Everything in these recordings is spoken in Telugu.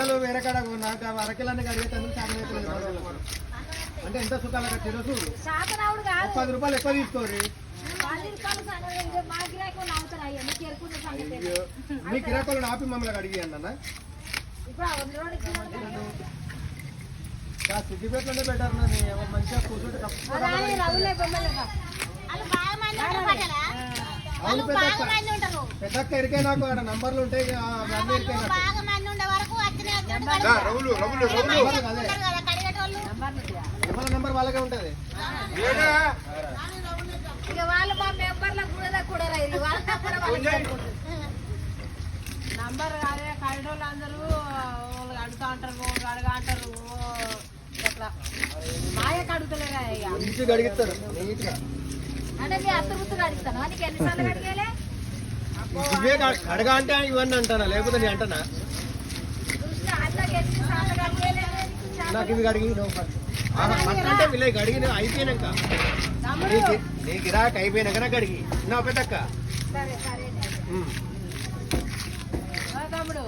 బట్టలు వేరే కాడ నాకు అరకిలాన్ని అడిగితే అంటే ఎంత సుఖాలు తెలుసు. 10 రూపాయలు ఎక్కువ తీసుకోరు. మీ గిరాకులను ఆపి మమ్మల్ని అడిగి అన్న సిద్దిపేటలోనే బెటర్. మంచిగా కూర్చుంటే పెద్దక్క ఎరికే నాకు ఆడ నంబర్లు ఉంటాయి. ఎవరి నంబర్ వాళ్ళకే ఉంటది. నంబర్ కాదే కడిడోళ్ళు అందరూ అడుగుతా అంటారు, అడగా అంటారు. అట్లా మాయకు అడుగుతలేరా అడిగిస్తారు నీట్గా. అంటే మీ అత్త గుర్తుగా అడుగుతాను. నీకు ఎన్నిసార్లు అడిగేలే అడగా అంటే ఇవన్నీ అంటానా, లేకపోతే నేను అంటానా? నాకు ఇవి అడిగి అంటే వీళ్ళకి అడిగిన అయిపోయినాక నీకు ఇరాక్ అయిపోయినాక నాకు అడిగి నా పెద్దక్క తమ్ముడు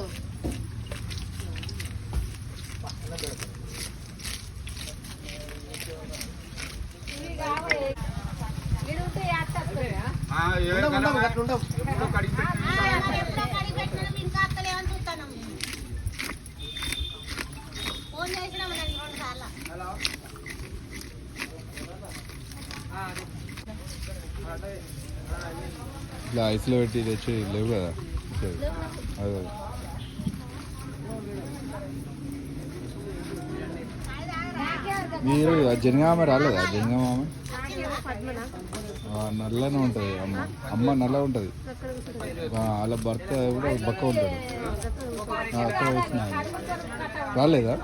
ఇట్లా ఐస్లో పెట్టి తెచ్చి లేవు కదా. అదే మీరు జనగామ రాలేదా? జనగామ నల్లనే ఉంటుంది. అమ్మ నల్ల ఉంటుంది. వాళ్ళ భర్త కూడా బక్క ఉంటుంది. అక్కడ వచ్చిన రాలేదా?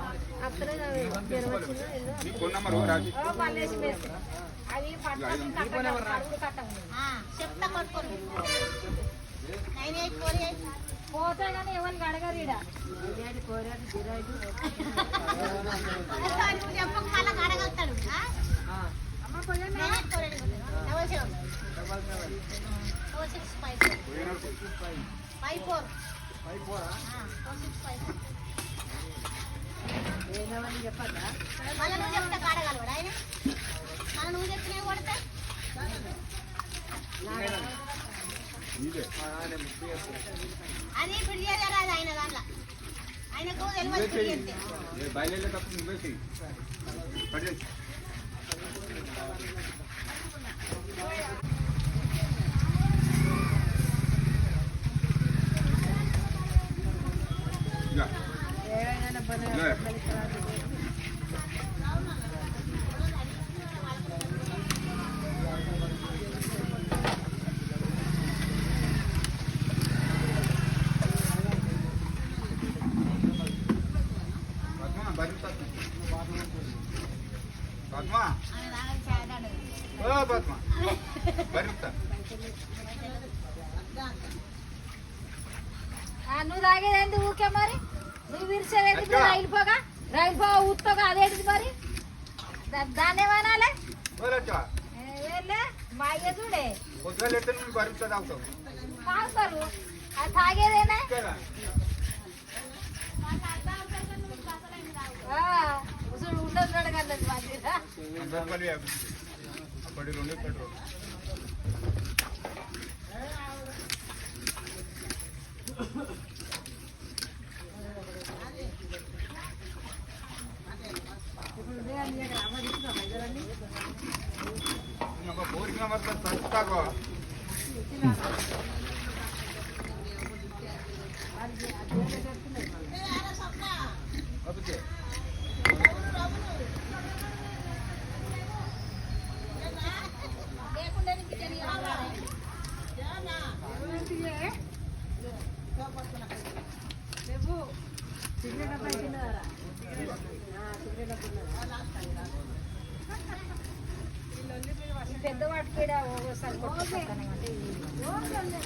పోతే కానీ ఎవరికి అడగరు. అడగలుగుతాడు. చెప్పదా మళ్ళీ నువ్వు చెప్తే కాడగలవాడు ఆయన. మళ్ళీ నువ్వు చెప్పినా కొడితే అది పిడియారు రాదు ఆయన దాంట్లో. ఆయనకు తెలియదు. నువ్వు తాగేదేంటి ఊకే మరి? నువ్వు విరిచేదేంటి? రైలు పోగా ఊత్తగా అదేంటిది మరి? దాన్ని ఏమనాలే? మా అయ్య చూడే తాగుతారు. అది తాగేదేనా? ఉండదు అడగలేదు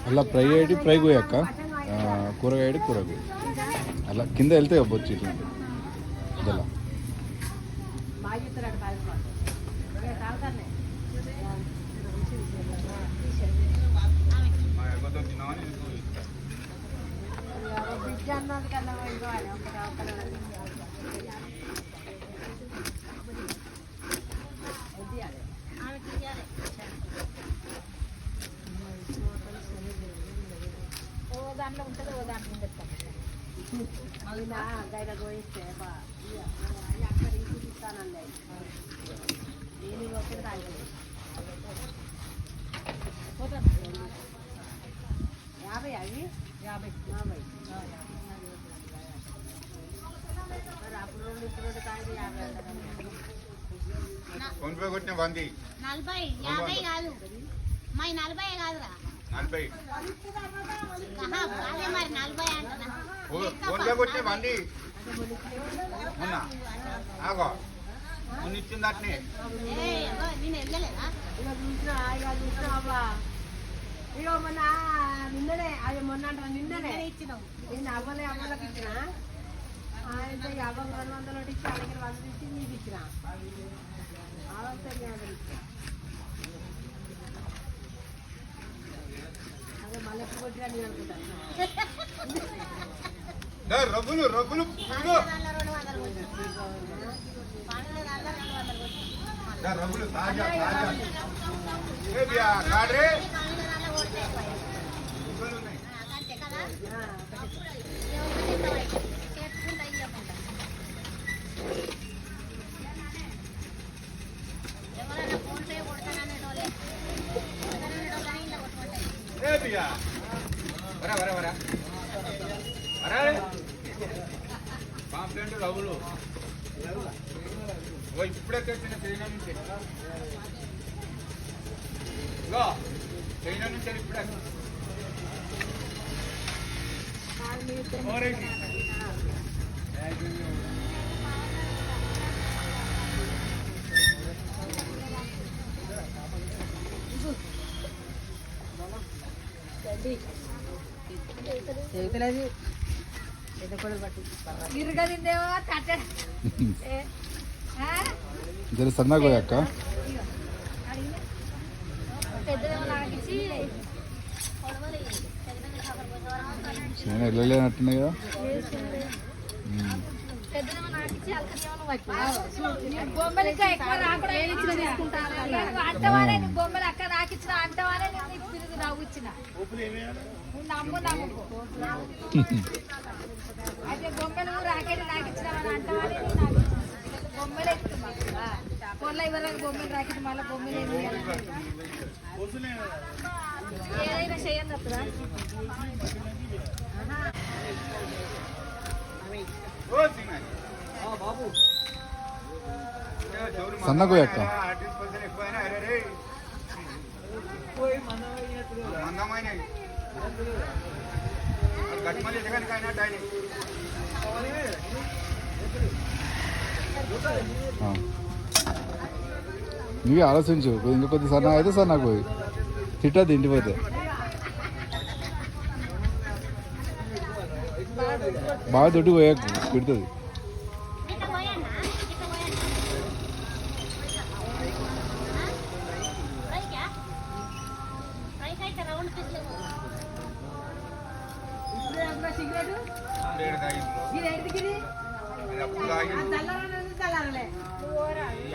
అలా ఫ్రై అయ్యి ఫ్రై పోయాక కూరగాయ కూరగాయ అలా కింద వెళ్తే బొచ్చి ఇట్లా అలా బిడ్డ అన్నది కన్నా ఇంకో ఆయన ఓ దాంట్లో ఉంటుంది ఓ దాంట్లో ఉంటుంది అవునా గైడ పోయిస్తే అక్కడ చూపిస్తానండి నేను ఒకటి తాగలేదు 50 అవి 50 అప్పుడు ఇప్పుడు తాగి 50 ఫోన్ పే కొట్టిన 100 40 50 కాదు మై 40 కాదురా 40 అదే మరి 40 అంటున్నా ఫోన్ పే కొట్టిన 100 మొన్న ఆగో మొన్న ఇచ్చింది అట్నే నేను వెళ్ళలేదా చూసినా ఇక మొన్న నిన్ననే అది మొన్న అంటారు నిన్ననే ఇచ్చినావు నేను అవ్వలకి ఇచ్చిన అయితే 200 ఇచ్చి అలాగే 100 ఇచ్చి నీకు ఇచ్చిన అదే మళ్ళీ ఎప్పుడు కొట్టినా నేను అనుకుంటాను రబ్బులు రబ్బులు రబ్బులు తాజా తాజా కాడ్రే పాంప్లెంట్ రవ్వులు ఇప్పుడే తెచ్చిన చైనా నుంచి చైనా నుంచి ఇప్పుడే చేతులేదు ఇరుగా తిందేమో జర సన్నగా అక్క నేను వెళ్ళలేనట్టున్నాయి కదా బొమ్మలకి ఎక్కువ అంటవానే బొమ్మలు అక్క నాకిచ్చిన అంటవానే నేను నవ్వు ఇచ్చిన నమ్ము నమ్ముకో అయితే బొమ్మలు రాకెట్ నాకు ఇచ్చిన అంటవానే బొమ్మలు ఎక్కుతున్నా పొల్ల ఇవ్వడానికి బొమ్మలు రాకెట్ మళ్ళీ బొమ్మలు ఏదైనా చేయండి అప్పుడా సన్నగా అక్క నువ్వే ఆలోచించు ఇంకా కొద్ది సన్నగా అయితే సన్నగా తిట్టద్దు ఇంటి పోతే బాగా దొడ్డు పోయాకు పెడుతుంది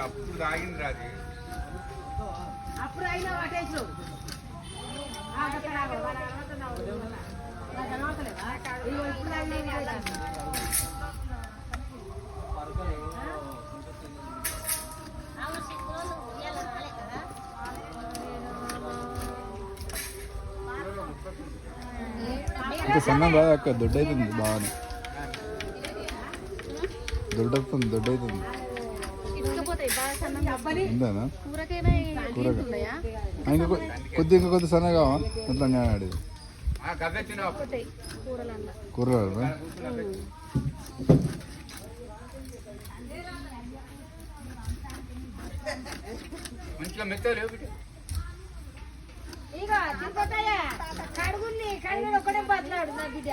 అప్పుడు తాగింది రాదు అప్పుడు అయినా పట్టేసినావు ఇంకా సన్నం రాదు అక్క దొడ్డు అవుతుంది బాగానే దొడ్డవుతుంది దొడ్డు అవుతుంది ఉందానా ఇంకా కొద్ది సన్నగా అట్లా నేను ఆడేది కూరలు మంచిగా మెత్తలు ఇక కడుగుని కడుగుని ఒకటే బతలాడు నా బిడ్డ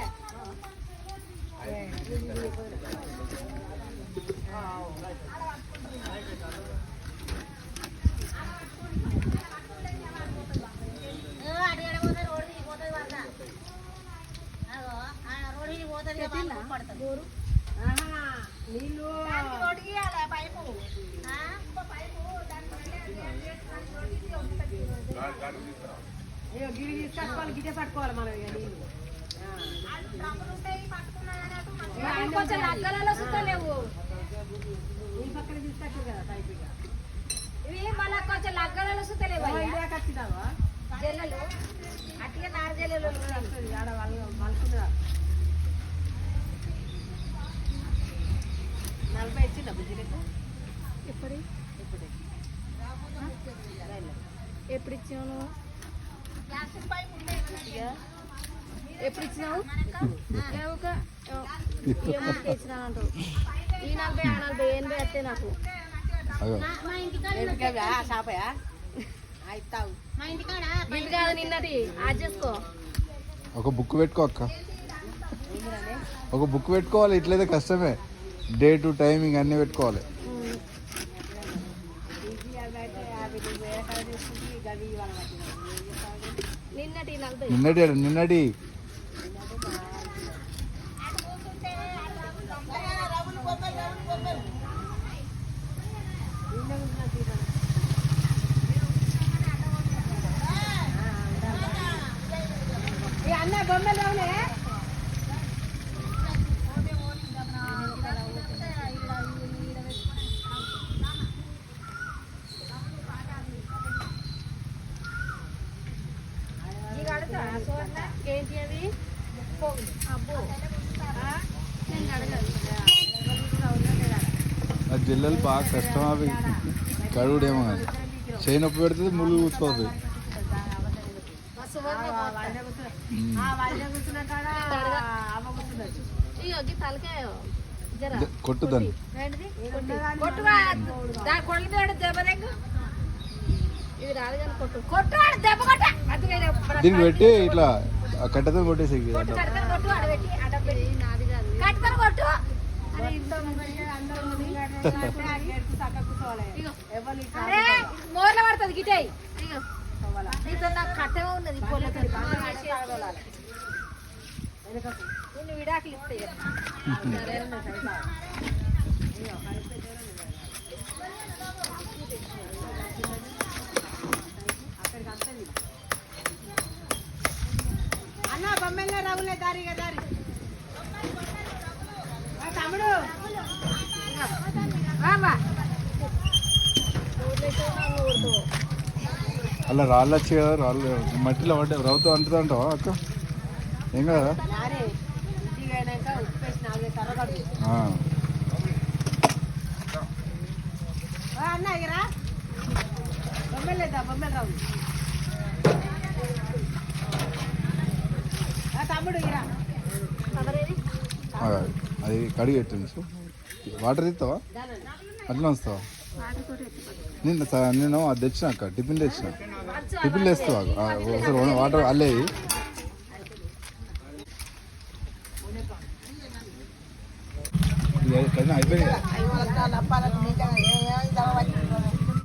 రోడ్డు ఆహా, నీళ్ళు పైపు అయ్యో గిరి తీసుకొచ్చుకోవాలి, గిటే పట్టుకోవాలి మనం ఇక నీళ్ళు. కొంచెం లగ్గలలో సుత్తలేవు ఈ పక్కన తీసుకొచ్చు కదా పైపు ఇక. ఇవి మళ్ళీ కొంచెం లగ్గలలో సుత్తలేవు ఇదే ఖచ్చితంగా జల్లలు అట్లా నారు జల్లలు వస్తుంది ఆడ వాళ్ళు మలుపుగా 40 ఇచ్చిందా బుజ్జిలకు? ఎప్పుడు ఎప్పుడు ఇచ్చాను ఎప్పుడు ఇచ్చినావు ఇచ్చినాను అంటావు ఈ 40 ఆ 40 80 వస్తే నాకు అగో మా ఇంటికాడ ఎందుకవి ఆ షాపయా ఇస్తావు మా ఇంటికాడ ఇది కాదు నిన్నటి అది చేసుకో ఒక బుక్ పెట్టుకో అక్క, ఒక బుక్ పెట్టుకోవాలి. ఇట్లయితే కష్టమే, డే టు టైమింగ్ అన్నీ పెట్టుకోవాలి. నిన్నటి 40 నిన్నటి అన్న బొమ్మలు రావులే ఏంటి అవి అబ్బో నేను అడగదు ఆ జిల్లలు బాగా కష్టం, అవి కడుగుడేమో కానీ చేయి నొప్పి పెడుతుంది, ముళ్ళు కూర్చోతుంది. తలకాయ జర కొట్టుదని కొట్టు దాని కొట్ల దెబ్బ ఇది రాదు కానీ కొట్టు కొట్టు దెబ్బ కొట్ట దీనికి పెట్టి ఇట్లా కట్టెతో కొట్టేసి కడతలు కొట్టు అడబెట్టి అడబెట్టి నాది కాదు కడతలు కొట్టు అరే మోర్ల పడుతుంది గిటే నీతో నాకు కట్టగా ఉన్నది పొల్లకడి నిన్ను విడాకులు ఇస్తాయి అన్న బొమ్మలే రావులే దారిగా దారి తమ్ముడు అలా రాళ్ళు వచ్చి కదా, రాళ్ళు మట్టిలో పడ్డా రవ్వుతో అంటుంది అంటావా అక్క? ఏం కదా నానే ఇంటికి అయినాక ఉప్పేసి 4 సార్లు కడుగు. అన్న ఇగరా బొమ్మలు లేదా బొమ్మలు రావు తమ్ముడు ఇగరా అది కడిగి పెట్టింది. వాటర్ ఇస్తావా అట్లా వస్తావా? నేను అది తెచ్చిన అక్క, టిఫిన్ తెచ్చిన, టిఫిన్ వేస్తావా ఒకసారి వాటర్ అల్లే అయిపోయింది.